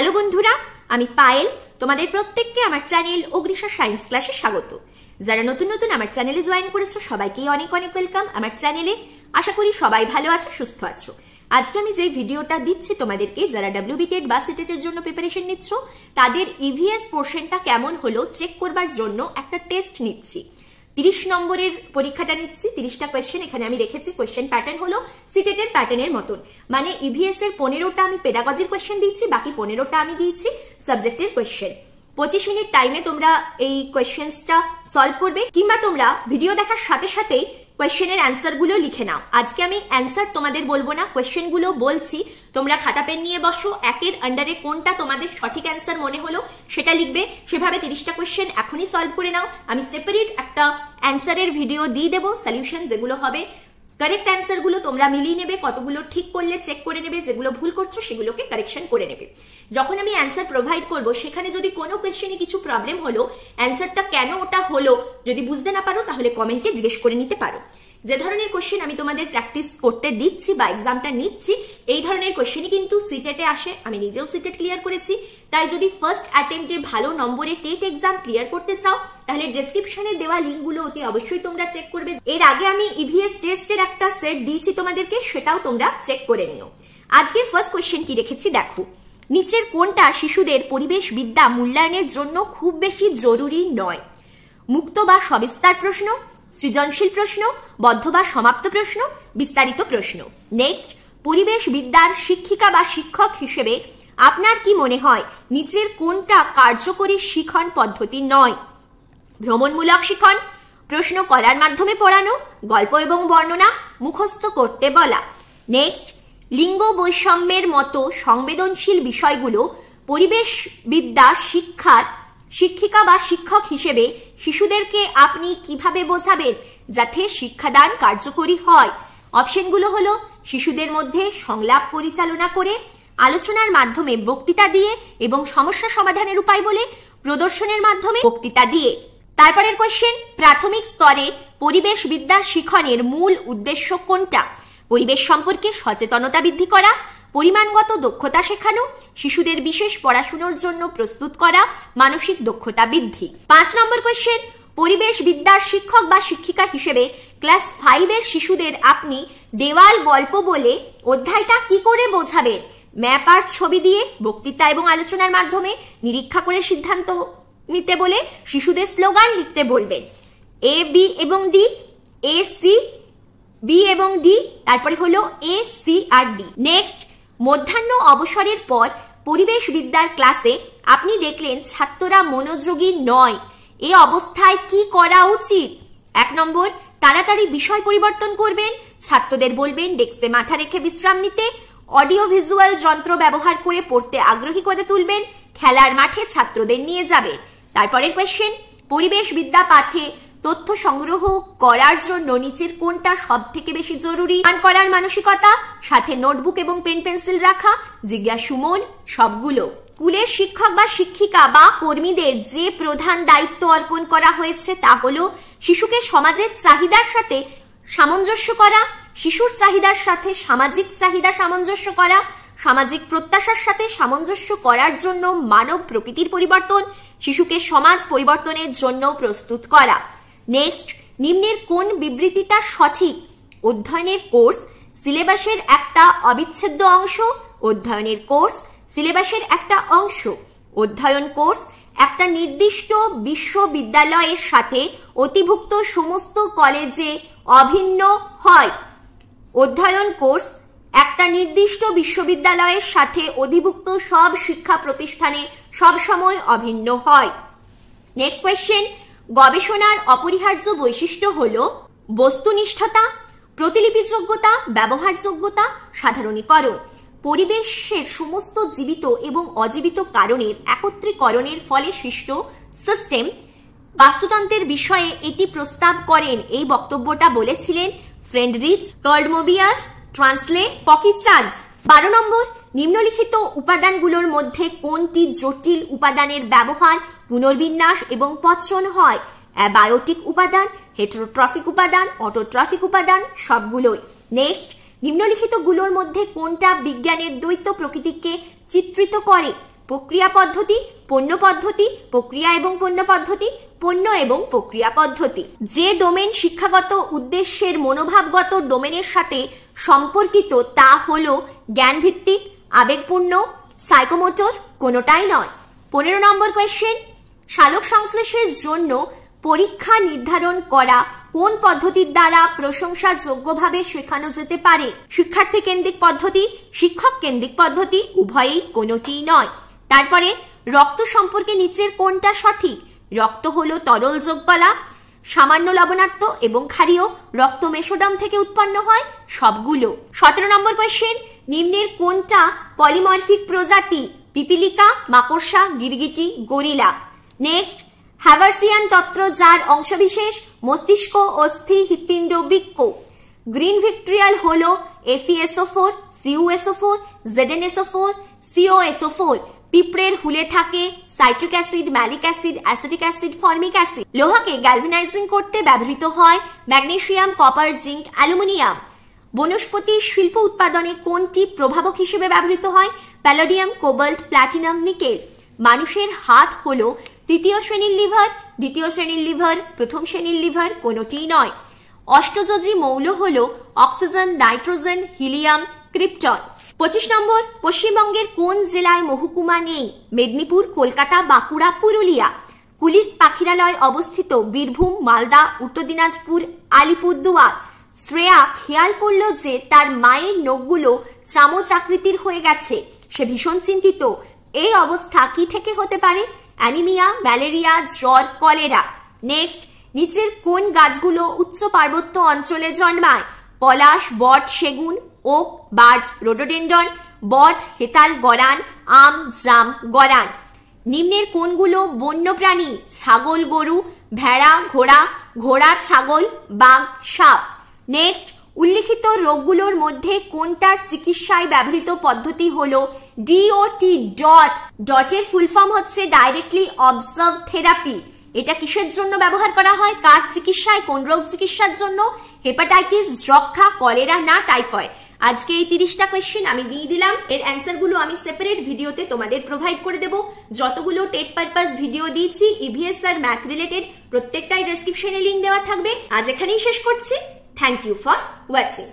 Hello বন্ধুরা, আমি পায়েল। তোমাদের প্রত্যেককে আমার চ্যানেল অগ্রিসা সায়েন্স ক্লাসে স্বাগত। যারা নতুন নতুন আমার চ্যানেলে জয়েন করেছো সবাইকে অনেক অনেক ওয়েলকাম আমার চ্যানেলে। আশা করি সবাই ভালো আছো, সুস্থ আছো। আজকে আমি যে ভিডিওটা দিচ্ছি তোমাদেরকে, যারা WBTET বা CTET এর জন্য প্রিপারেশন নিচ্ছ তাদের EVS পোর্শনটা কেমন হলো চেক করবার জন্য একটা টেস্ট নিচ্ছি। 30 নম্বরের পরীক্ষাটা নিচ্ছি। 30টা কোয়েশ্চেন এখানে আমি রেখেছি। কোয়েশ্চেন প্যাটার্ন হলো CTET এর প্যাটার্নের মতন, মানে EVS এর 15টা আমি পেডাগজির কোয়েশ্চেন দিচ্ছি, বাকি 15টা আমি দিয়েছি সাবজেক্টের কোয়েশ্চেন। 25 মিনিট টাইমে তোমরা এই কোয়েশ্চেন্সটা সলভ করবে, কিংবা তোমরা ভিডিও দেখার সাথে সাথেই কোয়েশ্চেনের অ্যান্সার গুলো লিখে নাও। আজকে আমি অ্যান্সার তোমাদের বলবো না, কোয়েশ্চেন গুলো বলছি। তোমরা খাতা পেন নিয়ে বসো, একের আন্ডারে কোনটা তোমাদের সঠিক অ্যান্সার মনে হলো সেটা লিখবে। সেভাবে 30টা কোয়েশ্চেন এখনই সলভ করে নাও। আমি সেপারেট একটা অ্যান্সারের ভিডিও দিয়ে দেবো, সলিউশন যেগুলো হবে। কারেক্ট অ্যান্সার গুলো তোমরা মিলিয়ে নেবে, কতগুলো ঠিক করলে চেক করে নেবে, যেগুলো ভুল করছো সেগুলোকে কারেকশন করে নেবে। যখন আমি অ্যান্সার প্রোভাইড করব সেখানে যদি কোনো কোয়েশ্চেনে কিছু প্রবলেম হলো, অ্যান্সারটা কেন ওটা হলো যদি বুঝতে না পারো তাহলে কমেন্টে জিজ্ঞেস করে নিতে পারো। যে ধরনের কোয়েশ্চেন আমি তোমাদের প্র্যাকটিস করতে দিচ্ছি বা এক্সামটা নিচ্ছি, এই ধরনের কোয়েশ্চেনই কিন্তু সিটেটে আসে। আমি নিজেও সিটেট ক্লিয়ার করেছি, তাই যদি ফার্স্ট অ্যাটেম্পটে ভালো নম্বরে টেট এক্সাম ক্লিয়ার করতে চাও তাহলে ডেসক্রিপশনে দেওয়া লিঙ্কগুলো অতি অবশ্যই তোমরা চেক করবে। এর আগে আমি EVS টেস্টের একটা সেট দিয়েছি তোমাদেরকে, সেটাও তোমরা চেক করে নিও। আজকে ফার্স্ট কোয়েশ্চেন কি রেখেছি দেখো। নিচের কোনটা শিশুদের পরিবেশ বিদ্যা মূল্যায়নের জন্য খুব বেশি জরুরি নয়? মুক্ত বা সবিস্তার প্রশ্ন, সৃজনশীল প্রশ্ন, বদ্ধ বা সমাপ্ত প্রশ্ন, বিস্তারিত প্রশ্ন। নেক্সট, পরিবেশ বিদ্যার শিক্ষিকা বা শিক্ষক হিসেবে আপনার কি মনে হয় নিচের কোনটা কার্যকরী শিখন পদ্ধতি নয়? ভ্রমণমূলক শিখন, প্রশ্ন করার মাধ্যমে পড়ানো, গল্প এবং বর্ণনা, মুখস্থ করতে বলা। নেক্সট, লিঙ্গ বৈষম্যের মতো সংবেদনশীল বিষয়গুলো পরিবেশ বিদ্যা শিক্ষার শিক্ষিকা বা শিক্ষক হিসেবে শিশুদেরকে আপনি কিভাবে বোঝাবেন যাতে শিক্ষাদান কার্যকরী হয়? অপশনগুলো হলো শিশুদের মধ্যে সংলাপ পরিচালনা করে, আলোচনার মাধ্যমে বক্তৃতা দিয়ে এবং সমস্যা সমাধানের উপায় বলে, প্রদর্শনের মাধ্যমে বক্তৃতা দিয়ে। তারপরের কোয়েশ্চেন, প্রাথমিক স্তরে পরিবেশ বিদ্যা শিখনের মূল উদ্দেশ্য কোনটা? পরিবেশ সম্পর্কে সচেতনতা বৃদ্ধি করা, পরিমাণগত দক্ষতা শেখানো, শিশুদের বিশেষ পড়াশোনার জন্য প্রস্তুত করা, মানসিক দক্ষতা বৃদ্ধি। 5 নম্বর কোয়েশ্চেন, পরিবেশ বিদ্যার শিক্ষক বা শিক্ষিকা হিসেবে ক্লাস 5 এর শিশুদের আপনি দেওয়াল গল্প বলে অধ্যায়টা কি করে বোঝাবেন? ম্যাপ আর ছবি দিয়ে, বক্তৃতা এবং আলোচনার মাধ্যমে, নিরীক্ষা করে সিদ্ধান্ত নিতে বলে, শিশুদের স্লোগান লিখতে বলবেন। A, B এবং D, A, C, B এবং D, তারপরে হলো A, C আর D। নেক্সট, মধ্যাহ্ন অবসরের পর পরিবেশ বিদ্যার ক্লাসে আপনি দেখলেন ছাত্ররা মনোযোগী নয়, এই অবস্থায় কি করা উচিত? 1 নম্বর, তাড়াতাড়ি বিষয় পরিবর্তন করবেন, ছাত্রদের বলবেন ডেস্কে মাথা রেখে বিশ্রাম নিতে, অডিও ভিজুয়াল যন্ত্র ব্যবহার করে পড়তে আগ্রহী করে তুলবেন, খেলার মাঠে ছাত্রদের নিয়ে যাবে। তারপরের কোয়েশ্চেন, পরিবেশ বিদ্যা পাঠে তথ্য সংগ্রহ করার জন্য নিচের কোনটা সব থেকে বেশি জরুরি? গান করার মানসিকতা, সাথে নোটবুক এবং পেন পেন্সিল রাখা, জিজ্ঞাসু মন, সবগুলো। স্কুলের শিক্ষক বা শিক্ষিকা বা কর্মীদের যে প্রধান দায়িত্ব অর্পণ করা হয়েছে তা হলো শিশুকে সমাজের চাহিদার সাথে সামঞ্জস্য করা, শিশুর চাহিদার সাথে সামাজিক চাহিদা সামঞ্জস্য করা, সামাজিক প্রত্যাশার সাথে সামঞ্জস্য করার জন্য মানব প্রকৃতির পরিবর্তন, শিশুকে সমাজ পরিবর্তনের জন্য প্রস্তুত করা। নেক্সট, নিম্নের কোন বিবৃতিটা সঠিক? অধ্যয়নের কোর্স সিলেবাসের একটা অবিচ্ছেদ্য অংশ, অধ্যয়নের কোর্স সিলেবাসের একটা অংশ, অধ্যয়ন কোর্স একটা নির্দিষ্ট বিশ্ববিদ্যালয়ের সাথে অধিভুক্ত সমস্ত কলেজে অভিন্ন হয়, অধ্যয়ন কোর্স একটা নির্দিষ্ট বিশ্ববিদ্যালয়ের সাথে অধিভুক্ত সব শিক্ষা প্রতিষ্ঠানে সবসময় অভিন্ন হয়। নেক্সট কোয়েশ্চেন, গবেষণার অপরিহার্য বৈশিষ্ট্য হলো বস্তুনিষ্ঠতা, প্রতিলিপিযোগ্যতা, ব্যবহারযোগ্যতা, সাধারণীকরণ। পরিবেশের সমস্ত জীবিত এবং অজীবিত কারণের একত্রীকরণের ফলে সৃষ্ট সিস্টেম বাস্তুতন্ত্রের বিষয়ে এটি প্রস্তাব করেন। এই বক্তব্যটা বলেছিলেন ফ্রেডরিচ কর্ডমোবিয়াস, ট্রান্সলে পকিচার্ভ। 12 নম্বর, নিম্নলিখিত উপাদানগুলোর মধ্যে কোনটি জটিল উপাদানের ব্যবহার, পুনর্বিন্যাস এবং পচন হয়? অ্যাবায়োটিক উপাদান, হেটারোট্রফিক উপাদান, অটোট্রফিক উপাদান, সবগুলোই। নেক্সট, নিম্নলিখিত গুলোর মধ্যে কোনটা বিজ্ঞানের দ্বৈত প্রকৃতিকে চিত্রিত করে? প্রক্রিয়া পদ্ধতি, পণ্য পদ্ধতি, প্রক্রিয়া এবং পণ্য পদ্ধতি, পণ্য এবং প্রক্রিয়া পদ্ধতি। যে ডোমেন শিক্ষাগত উদ্দেশ্যের মনোভাবগত ডোমেনের সাথে সম্পর্কিত তা হলো জ্ঞানভিত্তিক, আবেগপূর্ণ, সাইকোমোটর, কোনোটাই নয়। 15 নম্বর কোয়েশ্চেন, সালোক সংশ্লেষের জন্য পরীক্ষা নির্ধারণ করা কোন পদ্ধতির দ্বারা প্রশংসাযোগ্যভাবে শেখানো যেতে পারে? শিক্ষার্থী কেন্দ্রিক পদ্ধতি, শিক্ষক কেন্দ্রিক পদ্ধতি, উভয়ই কোনোটিই নয়। তারপরে রক্ত সম্পর্কে নিচের কোনটা সঠিক? রক্ত হলো তরল যোগকলা, সামান্য লবণাক্ত এবং ক্ষারীয়। রক্ত মেসোডাম থেকে উৎপন্ন হয় সবগুলো। 17 নম্বর কোয়েশ্চেন, নিম্নের কোনটা পলিমরফিক প্রজাতি? পিপিলিকা, মাকড়সা, গিরগিটি, গরিলা। নেক্সট, হ্যাভার্সিয়ান তত্ত্ব যার অংশবিশেষ মস্তিষ্ক, অস্থি, হৃৎপিণ্ড, বৃক্ক। গ্রিন ভিক্ট্রিয়াল হলো FeSO4, CuSO4, ZnSO4, COSO4। পিঁপড়ের হুলে থাকে citric acid, malic acid, acetic acid, formic acid. লোহাকে গ্যালভানাইজিং করতে ব্যবহৃত হয় ম্যাগনেসিয়াম, কপার, জিঙ্ক, অ্যালুমিনিয়াম। বনস্পতির শিল্প উৎপাদনে কোনটি প্রভাবক হিসেবে ব্যবহৃত হয়? প্যালোডিয়াম, কোবাল্ট, প্ল্যাটিনাম, নিকেল। মানুষের হাত হলো তৃতীয় শ্রেণীর লিভার, দ্বিতীয় শ্রেণীর লিভার, প্রথম শ্রেণীর লিভার, কোনোটিই নয়। অষ্টযোজী মৌল হলো অক্সিজেন, নাইট্রোজেন, হিলিয়াম, ক্রিপ্টন। 25 নম্বর, পশ্চিমবঙ্গের কোন জেলায় মহকুমা নেই? মেদিনীপুর, কলকাতা, বাঁকুড়া, পুরুলিয়া। কুলিক পাখিরালয় অবস্থিত বীরভূম, মালদা, উত্তর দিনাজপুর, আলিপুরদুয়ার। শ্রেয়া খেয়াল করলো যে তার মায়ের নখগুলো চামচ আকৃতির হয়ে গেছে। সে ভীষণ চিন্তিত। এই অবস্থা কি থেকে হতে পারে? অ্যানিমিয়া, ম্যালেরিয়া, জ্বর, কলেরা। নেক্সট, নিচের কোন গাছগুলো উচ্চ পার্বত্য অঞ্চলে জন্মায়? পলাশ, বট, সেগুন, ওক, বার্চ, রোডোডেন্ড্রন। বট, হেতাল, গরান, আম, জাম, গরান। নিম্নের কোনগুলো বন্যপ্রাণী? ছাগল, গরু, ভেড়া, ঘোড়া, ঘোড়া, ছাগল, বাঘ, সাপ। নেক্সট, উল্লিখিত রোগগুলোর মধ্যে কোনটার চিকিৎসায় ব্যবহৃত পদ্ধতি হলো DOT, ডট। ডটের ফুল ফর্ম হচ্ছে ডাইরেক্টলি অবজার্ভ থেরাপি। এটা কিসের জন্য ব্যবহার করা হয়? কার চিকিৎসায়? কোন রোগ চিকিৎসার জন্য? হেপাটাইটিস, যক্ষা, কলেরা না টাইফয়েড। আজকে এই 30টা কোয়েশ্চেন আমি দিয়ে দিলাম। এর অ্যান্সার গুলো আমি সেপারেট ভিডিওতে তোমাদের প্রোভাইড করে দেব। যতগুলো টেট পারপাস ভিডিও দিয়েছি EVS আর ম্যাথ রিলেটেড প্রত্যেকটাই ডেসক্রিপশনে লিংক দেওয়া থাকবে। আজ এখানেই শেষ করছি। Thank you for watching.